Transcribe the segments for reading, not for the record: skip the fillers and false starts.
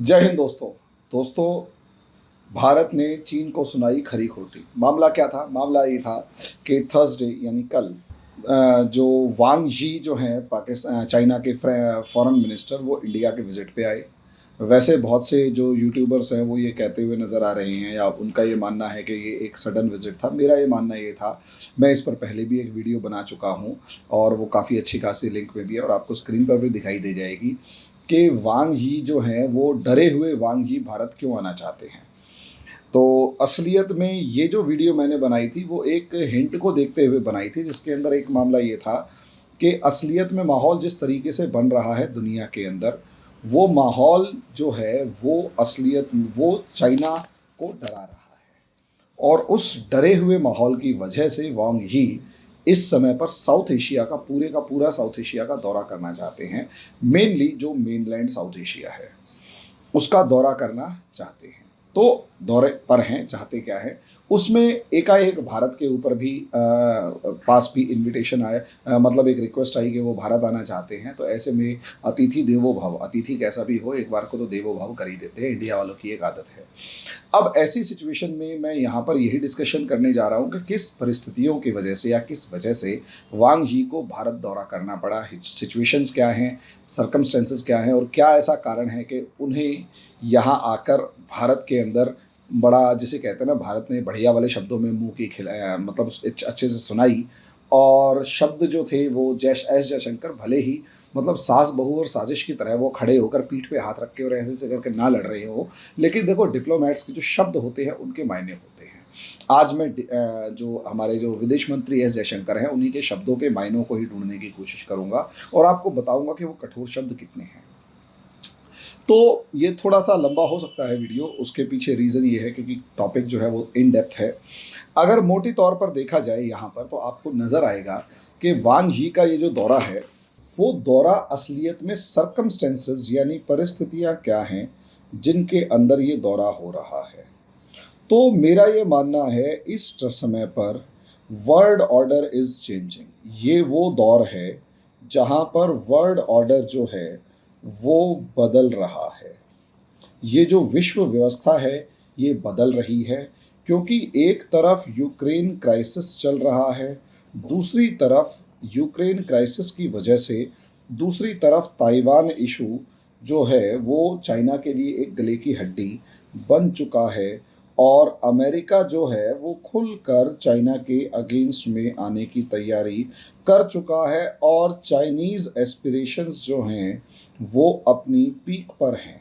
जय हिंद दोस्तों। दोस्तों, भारत ने चीन को सुनाई खरी खोटी। मामला क्या था? मामला ये था कि थर्सडे यानी कल जो वांग यी जो हैं पाकिस्तान चाइना के फॉरेन मिनिस्टर, वो इंडिया के विजिट पे आए। वैसे बहुत से जो यूट्यूबर्स हैं वो ये कहते हुए नज़र आ रहे हैं, या उनका ये मानना है कि ये एक सडन विजिट था। मेरा ये मानना ये था, मैं इस पर पहले भी एक वीडियो बना चुका हूँ और वो काफ़ी अच्छी खासी लिंक में भी है और आपको स्क्रीन पर भी दिखाई दे जाएगी कि वांग ही जो हैं वो डरे हुए वांग ही भारत क्यों आना चाहते हैं। तो असलियत में ये जो वीडियो मैंने बनाई थी वो एक हिंट को देखते हुए बनाई थी, जिसके अंदर एक मामला ये था कि असलियत में माहौल जिस तरीके से बन रहा है दुनिया के अंदर, वो माहौल जो है वो असलियत में वो चाइना को डरा रहा है। और उस डरे हुए माहौल की वजह से वांग ही इस समय पर साउथ एशिया का पूरा साउथ एशिया का दौरा करना चाहते हैं। मेनली जो मेनलैंड साउथ एशिया है उसका दौरा करना चाहते हैं। तो दौरे पर हैं, चाहते क्या है, उसमें एकाएक भारत के ऊपर भी पास भी इनविटेशन आया, मतलब एक रिक्वेस्ट आई कि वो भारत आना चाहते हैं। तो ऐसे में अतिथि देवो भव, अतिथि कैसा भी हो एक बार को तो देवो भव कर ही देते हैं, इंडिया वालों की एक आदत है। अब ऐसी सिचुएशन में मैं यहाँ पर यही डिस्कशन करने जा रहा हूँ कि किस परिस्थितियों की वजह से या किस वजह से वांग ही को भारत दौरा करना पड़ा, सिचुएशंस क्या हैं, सरकमस्टेंसेस क्या हैं और क्या ऐसा कारण है कि उन्हें यहाँ आकर भारत के अंदर बड़ा, जिसे कहते हैं ना, भारत ने बढ़िया वाले शब्दों में मुंह की खिलाया, मतलब अच्छे से सुनाई। और शब्द जो थे वो जयशंकर भले ही मतलब सास बहू और साजिश की तरह वो खड़े होकर पीठ पे हाथ रख के और ऐसे करके ना लड़ रहे हो, लेकिन देखो डिप्लोमेट्स के जो शब्द होते हैं उनके मायने होते हैं। आज मैं जो हमारे जो विदेश मंत्री एस जयशंकर हैं उन्हीं के शब्दों के मायनों को ही ढूंढने की कोशिश करूंगा और आपको बताऊंगा कि वो कठोर शब्द कितने हैं। तो ये थोड़ा सा लंबा हो सकता है वीडियो, उसके पीछे रीज़न ये है क्योंकि टॉपिक जो है वो इन डेप्थ है। अगर मोटी तौर पर देखा जाए यहाँ पर तो आपको नज़र आएगा कि वांग ही का ये जो दौरा है वो दौरा असलियत में सरकमस्टेंसेस यानी परिस्थितियाँ क्या हैं जिनके अंदर ये दौरा हो रहा है। तो मेरा ये मानना है इस समय पर वर्ल्ड ऑर्डर इज़ चेंजिंग। ये वो दौर है जहाँ पर वर्ल्ड ऑर्डर जो है वो बदल रहा है। ये जो विश्व व्यवस्था है ये बदल रही है, क्योंकि एक तरफ यूक्रेन क्राइसिस चल रहा है, दूसरी तरफ यूक्रेन क्राइसिस की वजह से दूसरी तरफ ताइवान इशू जो है वो चाइना के लिए एक गले की हड्डी बन चुका है। और अमेरिका जो है वो खुलकर चाइना के अगेंस्ट में आने की तैयारी कर चुका है और चाइनीज़ एस्पिरेशंस जो हैं वो अपनी पीक पर हैं।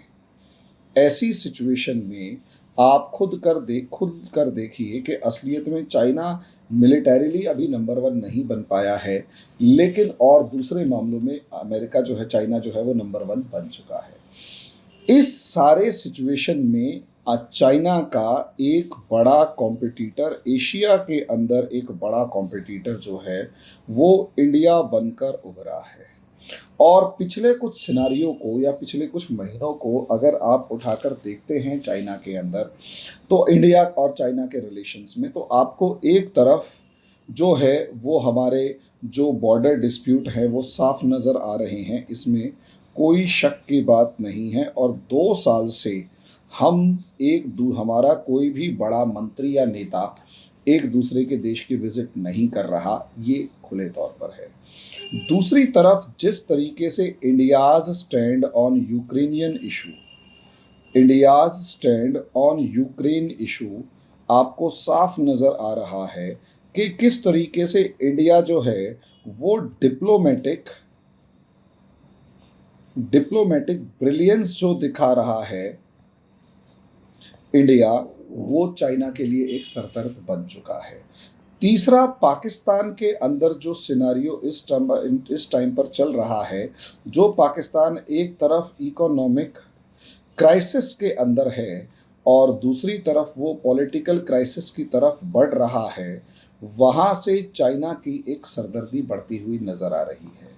ऐसी सिचुएशन में आप खुद कर देखिए कि असलियत में चाइना मिलिटरीली अभी नंबर वन नहीं बन पाया है, लेकिन और दूसरे मामलों में अमेरिका जो है, चाइना जो है वो नंबर वन बन चुका है। इस सारे सिचुएशन में चाइना का एक बड़ा कॉम्पिटिटर, एशिया के अंदर एक बड़ा कॉम्पिटिटर जो है वो इंडिया बनकर उभरा है। और पिछले कुछ सिनारियों को या पिछले कुछ महीनों को अगर आप उठाकर देखते हैं चाइना के अंदर, तो इंडिया और चाइना के रिलेशंस में तो आपको एक तरफ जो है वो हमारे जो बॉर्डर डिस्प्यूट है वो साफ नज़र आ रहे हैं, इसमें कोई शक की बात नहीं है। और 2 साल से हम हमारा कोई भी बड़ा मंत्री या नेता एक दूसरे के देश की विजिट नहीं कर रहा, ये खुले तौर पर है। दूसरी तरफ जिस तरीके से India's stand on Ukraine issue आपको साफ नज़र आ रहा है कि किस तरीके से इंडिया जो है वो डिप्लोमेटिक ब्रिलियंस जो दिखा रहा है इंडिया, वो चाइना के लिए एक सरदर्द बन चुका है। तीसरा, पाकिस्तान के अंदर जो सिनारियो इस टाइम पर चल रहा है, जो पाकिस्तान एक तरफ इकोनॉमिक क्राइसिस के अंदर है और दूसरी तरफ वो पॉलिटिकल क्राइसिस की तरफ बढ़ रहा है, वहाँ से चाइना की एक सरदर्दी बढ़ती हुई नज़र आ रही है।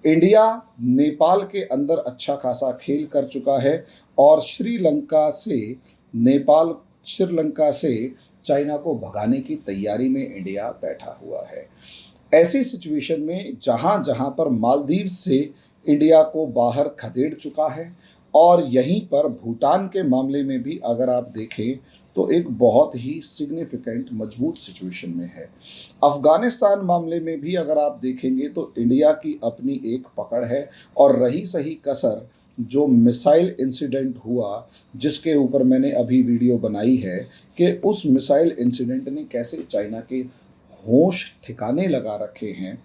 इंडिया नेपाल के अंदर अच्छा खासा खेल कर चुका है और श्रीलंका से चाइना को भगाने की तैयारी में इंडिया बैठा हुआ है। ऐसी सिचुएशन में जहाँ जहाँ पर मालदीव से इंडिया को बाहर खदेड़ चुका है और यहीं पर भूटान के मामले में भी अगर आप देखें तो एक बहुत ही सिग्निफिकेंट मजबूत सिचुएशन में है। अफगानिस्तान मामले में भी अगर आप देखेंगे तो इंडिया की अपनी एक पकड़ है, और रही सही कसर जो मिसाइल इंसिडेंट हुआ, जिसके ऊपर मैंने अभी वीडियो बनाई है कि उस मिसाइल इंसिडेंट ने कैसे चाइना के होश ठिकाने लगा रखे हैं,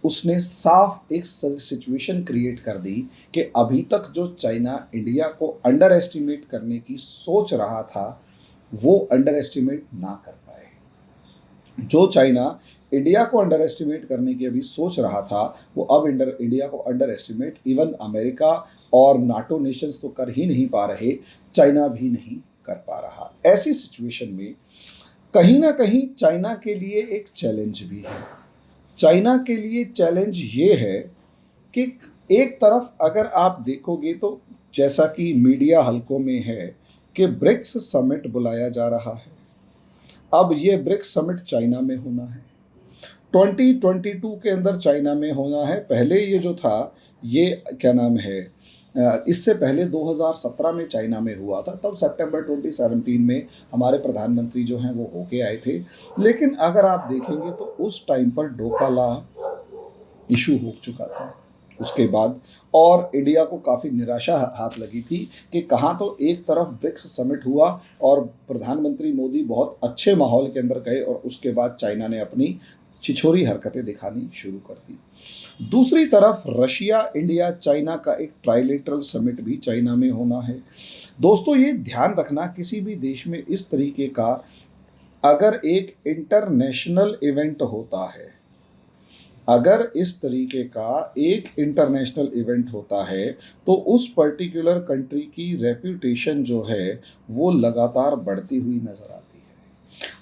उसने साफ एक सिचुएशन क्रिएट कर दी कि अभी तक जो चाइना इंडिया को अंडर एस्टिमेट करने की सोच रहा था वो अंडर एस्टिमेट ना कर पाए। जो चाइना इंडिया को अंडर एस्टिमेट करने की अभी सोच रहा था वो अब इंडिया को अंडर एस्टिमेट इवन अमेरिका और नाटो नेशंस तो कर ही नहीं पा रहे, चाइना भी नहीं कर पा रहा। ऐसी सिचुएशन में कहीं ना कहीं चाइना के लिए एक चैलेंज भी है। चाइना के लिए चैलेंज ये है कि एक तरफ अगर आप देखोगे तो जैसा कि मीडिया हलकों में है कि ब्रिक्स समिट बुलाया जा रहा है। अब ये ब्रिक्स समिट चाइना में होना है, 2022 के अंदर चाइना में होना है। पहले ये जो था ये क्या नाम है, इससे पहले 2017 में चाइना में हुआ था, तब सितंबर 2017 में हमारे प्रधानमंत्री जो हैं वो होके आए थे। लेकिन अगर आप देखेंगे तो उस टाइम पर डोकाला इशू हो चुका था उसके बाद, और इंडिया को काफ़ी निराशा हाथ लगी थी कि कहाँ तो एक तरफ ब्रिक्स समिट हुआ और प्रधानमंत्री मोदी बहुत अच्छे माहौल के अंदर गए और उसके बाद चाइना ने अपनी छिछोरी हरकतें दिखानी शुरू कर दी। दूसरी तरफ रशिया इंडिया चाइना का एक ट्राइलेटरल समिट भी चाइना में होना है। दोस्तों ये ध्यान रखना, किसी भी देश में इस तरीके का अगर एक इंटरनेशनल इवेंट होता है, अगर इस तरीके का एक इंटरनेशनल इवेंट होता है तो उस पर्टिकुलर कंट्री की रेप्यूटेशन जो है वो लगातार बढ़ती हुई नजर आती है।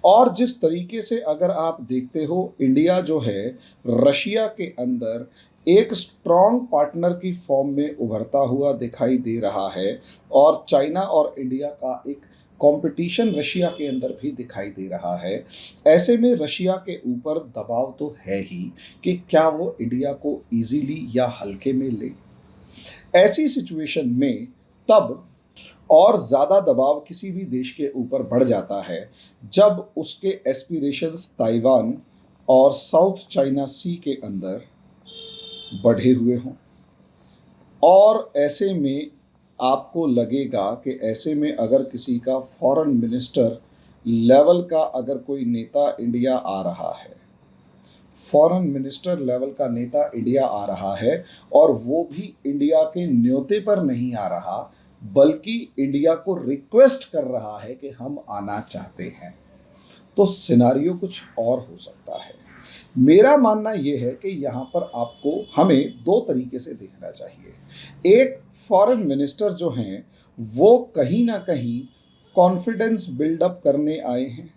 और जिस तरीके से अगर आप देखते हो इंडिया जो है रशिया के अंदर एक स्ट्रॉन्ग पार्टनर की फॉर्म में उभरता हुआ दिखाई दे रहा है, और चाइना और इंडिया का एक कंपटीशन रशिया के अंदर भी दिखाई दे रहा है। ऐसे में रशिया के ऊपर दबाव तो है ही कि क्या वो इंडिया को इजीली या हल्के में ले। ऐसी सिचुएशन में तब और ज़्यादा दबाव किसी भी देश के ऊपर बढ़ जाता है जब उसके एस्पिरेशंस ताइवान और साउथ चाइना सी के अंदर बढ़े हुए हों, और ऐसे में आपको लगेगा कि ऐसे में अगर किसी का फॉरेन मिनिस्टर लेवल का अगर कोई नेता इंडिया आ रहा है, फॉरेन मिनिस्टर लेवल का नेता इंडिया आ रहा है और वो भी इंडिया के न्योते पर नहीं आ रहा बल्कि इंडिया को रिक्वेस्ट कर रहा है कि हम आना चाहते हैं, तो सिनारियो कुछ और हो सकता है। मेरा मानना ये है कि यहाँ पर आपको हमें दो तरीके से देखना चाहिए। एक, फॉरेन मिनिस्टर जो हैं वो कहीं ना कहीं कॉन्फिडेंस बिल्डअप करने आए हैं,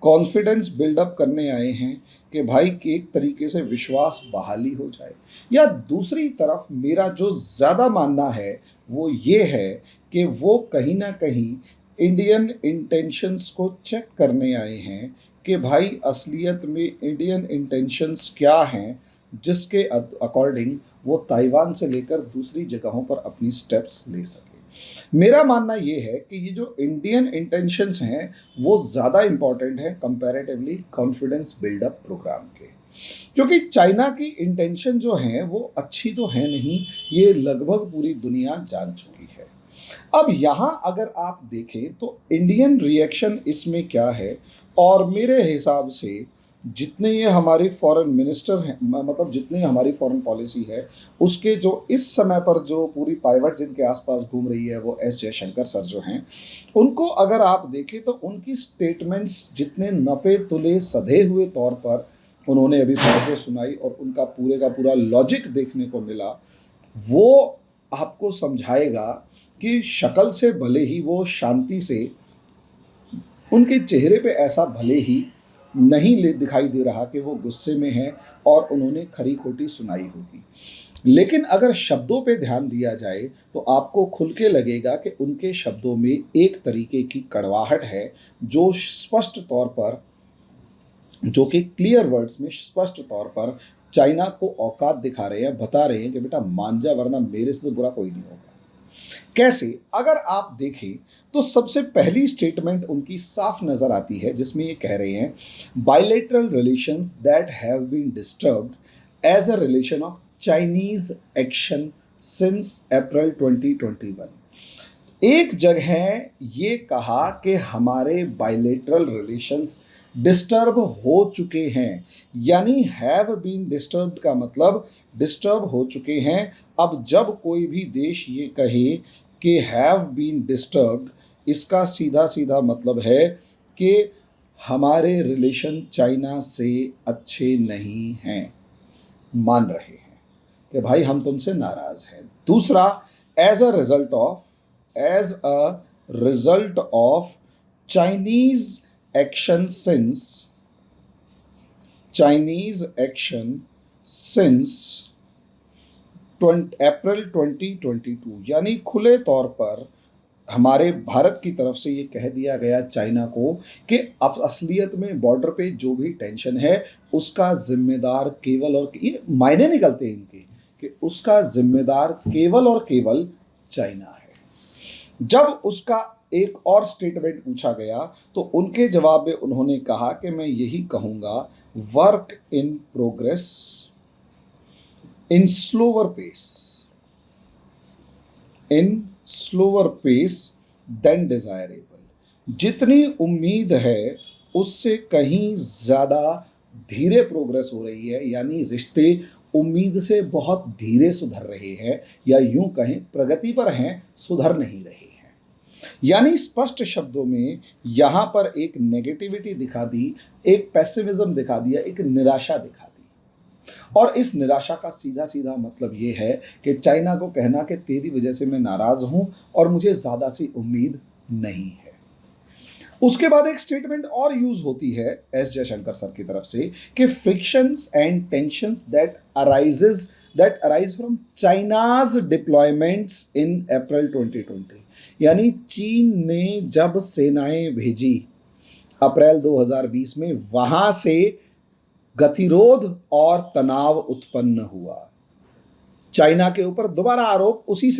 कॉन्फिडेंस बिल्डअप करने आए हैं कि भाई कि एक तरीके से विश्वास बहाली हो जाए। या दूसरी तरफ मेरा जो ज़्यादा मानना है वो ये है कि वो कहीं ना कहीं इंडियन इंटेंशंस को चेक करने आए हैं कि भाई असलियत में इंडियन इंटेंशंस क्या हैं, जिसके अकॉर्डिंग वो ताइवान से लेकर दूसरी जगहों पर अपनी स्टेप्स ले सके। मेरा मानना ये है कि ये जो इंडियन इंटेंशंस हैं वो ज़्यादा इम्पॉर्टेंट है कंपैरेटिवली कॉन्फिडेंस बिल्डअप प्रोग्राम के, क्योंकि चाइना की इंटेंशन जो है वो अच्छी तो है नहीं, ये लगभग पूरी दुनिया जान चुकी है। अब यहाँ अगर आप देखें तो इंडियन रिएक्शन इसमें क्या है, और मेरे हिसाब से जितने ये हमारे फॉरेन मिनिस्टर हैं, मतलब जितनी हमारी फॉरेन पॉलिसी है उसके जो इस समय पर जो पूरी पाइवट जिनके आसपास घूम रही है वो एस जयशंकर सर जो हैं, उनको अगर आप देखें तो उनकी स्टेटमेंट्स जितने नपे तुले सधे हुए तौर पर उन्होंने अभी पढ़ के सुनाई और उनका पूरे का पूरा लॉजिक देखने को मिला, वो आपको समझाएगा कि शक्ल से भले ही वो शांति से, उनके चेहरे पे ऐसा भले ही नहीं ले दिखाई दे रहा कि वो गुस्से में हैं और उन्होंने खरी खोटी सुनाई होगी, लेकिन अगर शब्दों पे ध्यान दिया जाए तो आपको खुल के लगेगा कि उनके शब्दों में एक तरीके की कड़वाहट है जो स्पष्ट तौर पर, जो कि क्लियर वर्ड्स में स्पष्ट तौर पर चाइना को औकात दिखा रहे हैं, बता रहे हैं कि बेटा मान जा वरना मेरे से तो बुरा कोई नहीं होगा। कैसे? अगर आप देखें तो सबसे पहली स्टेटमेंट उनकी साफ नजर आती है जिसमें ये कह रहे हैं, bilateral relations that have been disturbed as a relation of Chinese action since April 2021। एक जगह ये कहा कि हमारे बायलैटरल रिलेशंस डिस्टर्ब हो चुके हैं, यानी हैव बीन डिस्टर्ब्ड का मतलब डिस्टर्ब हो चुके हैं। अब जब कोई भी देश ये कहे कि हैव बीन डिस्टर्ब्ड, इसका सीधा सीधा मतलब है कि हमारे रिलेशन चाइना से अच्छे नहीं हैं, मान रहे हैं कि भाई हम तुमसे नाराज हैं। दूसरा, as a result of Chinese action since April 2022, यानी खुले तौर पर हमारे भारत की तरफ से ये कह दिया गया चाइना को कि अब असलियत में बॉर्डर पे जो भी टेंशन है उसका जिम्मेदार केवल और ये मायने निकलते हैं इनके कि उसका जिम्मेदार केवल और केवल चाइना है। जब उसका एक और स्टेटमेंट पूछा गया तो उनके जवाब में उन्होंने कहा कि मैं यही कहूँगा, work in progress in slower pace than desirable. जितनी उम्मीद है उससे कहीं ज़्यादा धीरे प्रोग्रेस हो रही है, यानी रिश्ते उम्मीद से बहुत धीरे सुधर रहे हैं, या यूं कहें प्रगति पर हैं, सुधर नहीं रहे हैं। यानी स्पष्ट शब्दों में यहां पर एक नेगेटिविटी दिखा दी, एक पेसिमिज्म दिखा दिया, एक निराशा दिखा दी। और इस निराशा का सीधा सीधा मतलब ये है कि चाइना को कहना कि तेरी वजह से मैं नाराज हूं और मुझे ज्यादा सी उम्मीद नहीं है। उसके बाद एक स्टेटमेंट और यूज होती है एस जयशंकर सर की तरफ से कि frictions and tensions that arise from China's deployments in April 2020, यानी चीन ने जब सेनाएं भेजी अप्रैल 2020 में, वहां से गतिरोध और तनाव उत्पन्न हुआ। चाइना के ऊपर दोबारा आरोप उसी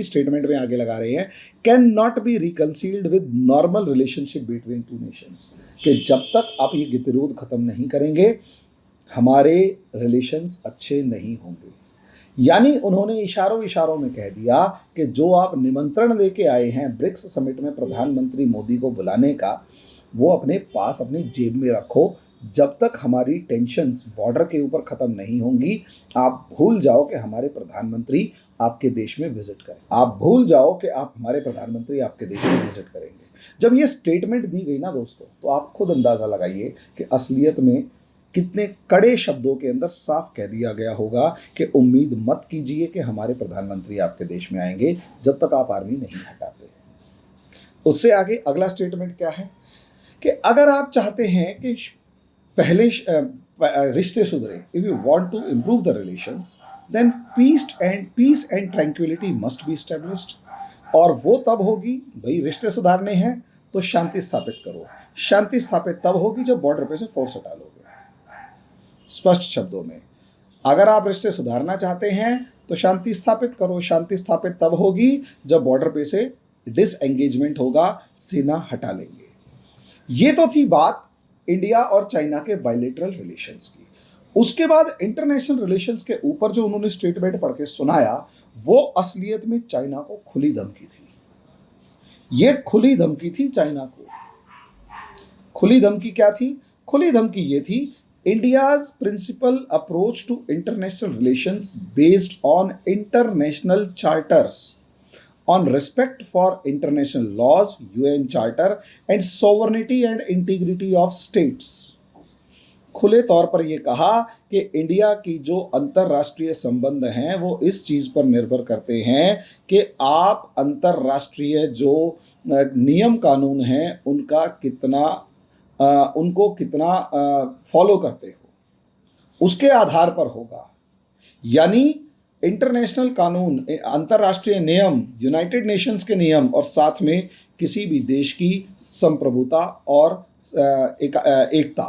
स्टेटमेंट में आगे लगा रहे हैं, can not be reconciled with normal relationship between two nations, कि जब तक आप ये गतिरोध खत्म नहीं करेंगे हमारे रिलेशंस अच्छे नहीं होंगे। यानी उन्होंने इशारों में कह दिया कि जो आप निमंत्रण लेके आए हैं ब्रिक्स समिट में प्रधानमंत्री मोदी को बुलाने का, वो अपने पास अपनी जेब में रखो। जब तक हमारी टेंशन्स बॉर्डर के ऊपर ख़त्म नहीं होंगी, आप भूल जाओ कि हमारे प्रधानमंत्री आपके देश में विजिट करें, आप भूल जाओ कि आप हमारे प्रधानमंत्री आपके देश में विजिट करेंगे। जब ये स्टेटमेंट दी गई ना दोस्तों, तो आप खुद अंदाज़ा लगाइए कि असलियत में कितने कड़े शब्दों के अंदर साफ कह दिया गया होगा कि उम्मीद मत कीजिए कि हमारे प्रधानमंत्री आपके देश में आएंगे जब तक आप आर्मी नहीं हटाते। उससे आगे अगला स्टेटमेंट क्या है कि अगर आप चाहते हैं कि पहले रिश्ते सुधरे, if you want to improve the relations, then peace and tranquillity must be established. और वो तब होगी, भाई रिश्ते सुधारने हैं तो शांति स्थापित करो। शांति स्थापित तब होगी जब बॉर्डर पे से फोर्स हटा लोगे। स्पष्ट शब्दों में, अगर आप रिश्ते सुधारना चाहते हैं तो शांति स्थापित करो। शांति स्थापित तब होगी जब बॉर्डर पे से डिसएंगेजमेंट होगा, सेना हटा लेंगे। ये तो थी बात इंडिया और चाइना के बायलैटरल रिलेशंस की। उसके बाद इंटरनेशनल रिलेशंस के ऊपर जो उन्होंने स्टेटमेंट पढ़ के सुनाया, वो असलियत में चाइना को खुली धमकी थी। ये खुली धमकी थी चाइना को। खुली धमकी क्या थी? खुली धमकी ये थी, India's principal approach to international relations based on international charters on respect for international laws, UN Charter and sovereignty and integrity of states। खुले तौर पर यह कहा कि इंडिया की जो अंतर्राष्ट्रीय संबंध हैं वो इस चीज़ पर निर्भर करते हैं कि आप अंतर्राष्ट्रीय जो नियम कानून हैं उनको कितना फॉलो करते हो, उसके आधार पर होगा। यानी इंटरनेशनल कानून, अंतर्राष्ट्रीय नियम, यूनाइटेड नेशंस के नियम और साथ में किसी भी देश की संप्रभुता और एकता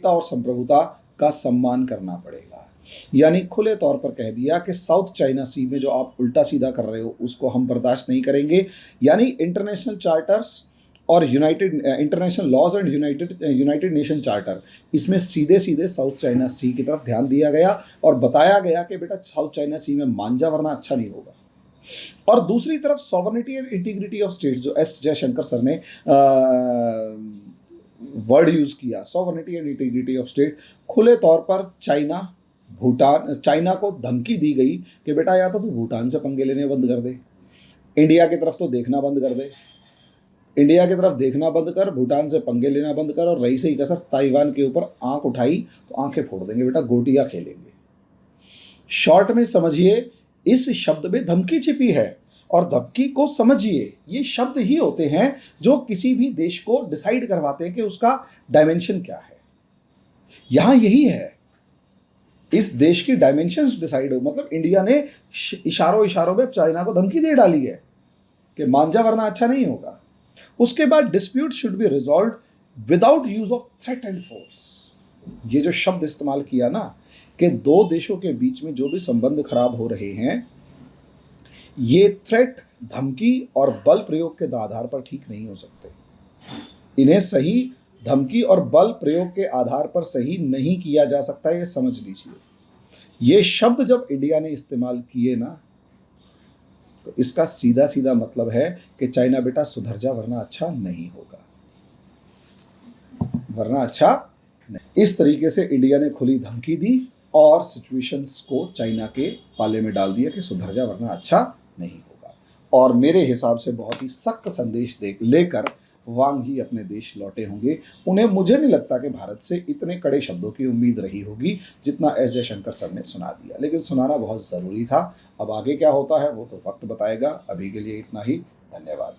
और संप्रभुता का सम्मान करना पड़ेगा। यानी खुले तौर पर कह दिया कि साउथ चाइना सी में जो आप उल्टा सीधा कर रहे हो उसको हम बर्दाश्त नहीं करेंगे। यानी इंटरनेशनल चार्टर्स और united international laws and united nation charter, इसमें सीधे सीधे साउथ चाइना सी की तरफ ध्यान दिया गया और बताया गया कि बेटा साउथ चाइना सी में मान जा वरना अच्छा नहीं होगा। और दूसरी तरफ sovereignty and integrity of states, जो एस जयशंकर सर ने वर्ड यूज किया, sovereignty and integrity of state, खुले तौर पर चाइना को धमकी दी गई कि बेटा या तो तू भूटान से पंगे लेने बंद कर दे, इंडिया की तरफ तो देखना बंद कर दे, इंडिया की तरफ देखना बंद कर, भूटान से पंगे लेना बंद कर, और रही सही कसर ताइवान के ऊपर आंख उठाई तो आंखें फोड़ देंगे बेटा, गोटियां खेलेंगे। शॉर्ट में समझिए, इस शब्द में धमकी छिपी है, और धमकी को समझिए, ये शब्द ही होते हैं जो किसी भी देश को डिसाइड करवाते हैं कि उसका डायमेंशन क्या है। यहां यही है, इस देश की डायमेंशंस डिसाइड हो, मतलब इंडिया ने इशारों इशारों में चाइना को धमकी दे डाली है कि मान जा वरना अच्छा नहीं होगा। उसके बाद dispute should be resolve without use of threat and force. ये जो शब्द इस्तेमाल किया ना कि दो देशों के बीच में जो भी संबंध खराब हो रहे हैं, ये थ्रेट, धमकी और बल प्रयोग के आधार पर ठीक नहीं हो सकते। इन्हें सही धमकी और बल प्रयोग के आधार पर सही नहीं किया जा सकता, ये समझ लीजिए। ये शब्द जब इंडिया ने इस्तेमाल किए ना, तो इसका सीधा सीधा मतलब है कि चाइना बेटा सुधर जा वरना अच्छा नहीं होगा, वरना अच्छा नहीं। इस तरीके से इंडिया ने खुली धमकी दी और सिचुएशंस को चाइना के पाले में डाल दिया कि सुधर जा वरना अच्छा नहीं होगा। और मेरे हिसाब से बहुत ही सख्त संदेश लेकर वांग ही अपने देश लौटे होंगे। उन्हें, मुझे नहीं लगता कि भारत से इतने कड़े शब्दों की उम्मीद रही होगी जितना एस जयशंकर सर ने सुना दिया, लेकिन सुनाना बहुत ज़रूरी था। अब आगे क्या होता है वो तो वक्त बताएगा। अभी के लिए इतना ही, धन्यवाद।